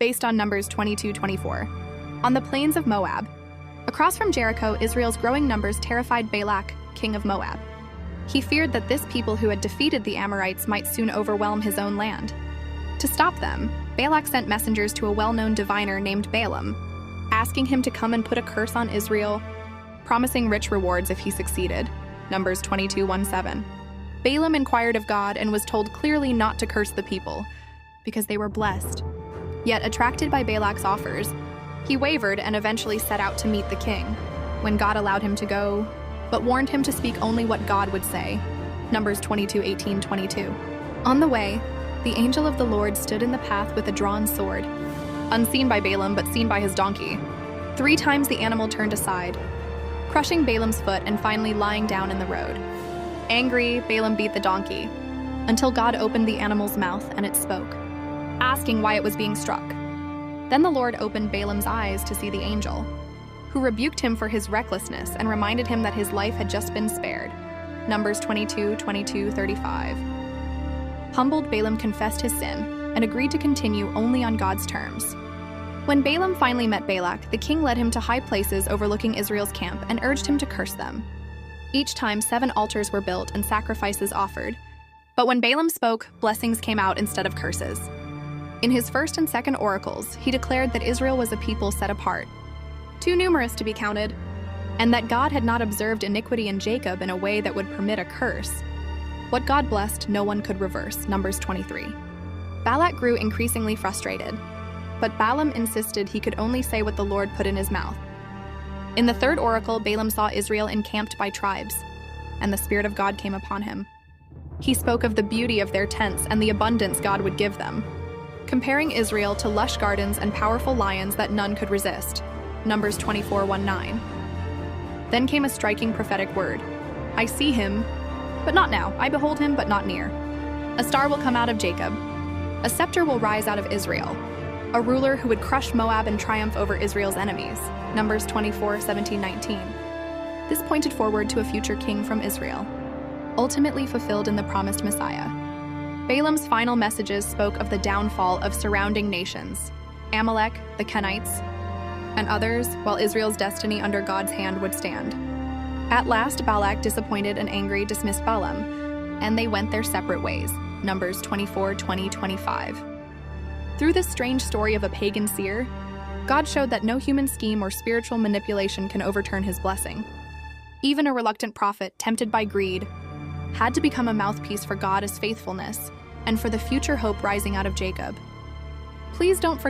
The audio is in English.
based on Numbers 22-24. On the plains of Moab. Across from Jericho, Israel's growing numbers terrified Balak, king of Moab. He feared that this people who had defeated the Amorites might soon overwhelm his own land. To stop them, Balak sent messengers to a well-known diviner named Balaam, asking him to come and put a curse on Israel, promising rich rewards if he succeeded. Numbers 22:1-7. Balaam inquired of God and was told clearly not to curse the people, because they were blessed. Yet, attracted by Balak's offers, he wavered and eventually set out to meet the king, when God allowed him to go, but warned him to speak only what God would say. Numbers 22:18-22. On the way, the angel of the Lord stood in the path with a drawn sword, unseen by Balaam but seen by his donkey. 3 times the animal turned aside, crushing Balaam's foot and finally lying down in the road. Angry, Balaam beat the donkey, until God opened the animal's mouth and it spoke, asking why it was being struck. Then the Lord opened Balaam's eyes to see the angel, who rebuked him for his recklessness and reminded him that his life had just been spared. Numbers 22:22-35. Humbled, Balaam confessed his sin and agreed to continue only on God's terms. When Balaam finally met Balak, the king led him to high places overlooking Israel's camp and urged him to curse them. Each time 7 altars were built and sacrifices offered, but when Balaam spoke, blessings came out instead of curses. In his first and second oracles, he declared that Israel was a people set apart, too numerous to be counted, and that God had not observed iniquity in Jacob in a way that would permit a curse. What God blessed, no one could reverse. Numbers 23. Balak grew increasingly frustrated, but Balaam insisted he could only say what the Lord put in his mouth. In the third oracle, Balaam saw Israel encamped by tribes, and the Spirit of God came upon him. He spoke of the beauty of their tents and the abundance God would give them, comparing Israel to lush gardens and powerful lions that none could resist. Numbers 24:1-9. Then came a striking prophetic word. I see him, but not now. I behold him, but not near. A star will come out of Jacob. A scepter will rise out of Israel. A ruler who would crush Moab and triumph over Israel's enemies. Numbers 24:17-19. This pointed forward to a future king from Israel, ultimately fulfilled in the promised Messiah. Balaam's final messages spoke of the downfall of surrounding nations, Amalek, the Kenites, and others, while Israel's destiny under God's hand would stand. At last, Balak, disappointed and angry, dismissed Balaam, and they went their separate ways. Numbers 24:20-25. Through this strange story of a pagan seer, God showed that no human scheme or spiritual manipulation can overturn his blessing. Even a reluctant prophet, tempted by greed, had to become a mouthpiece for God as faithfulness and for the future hope rising out of Jacob. Please don't forget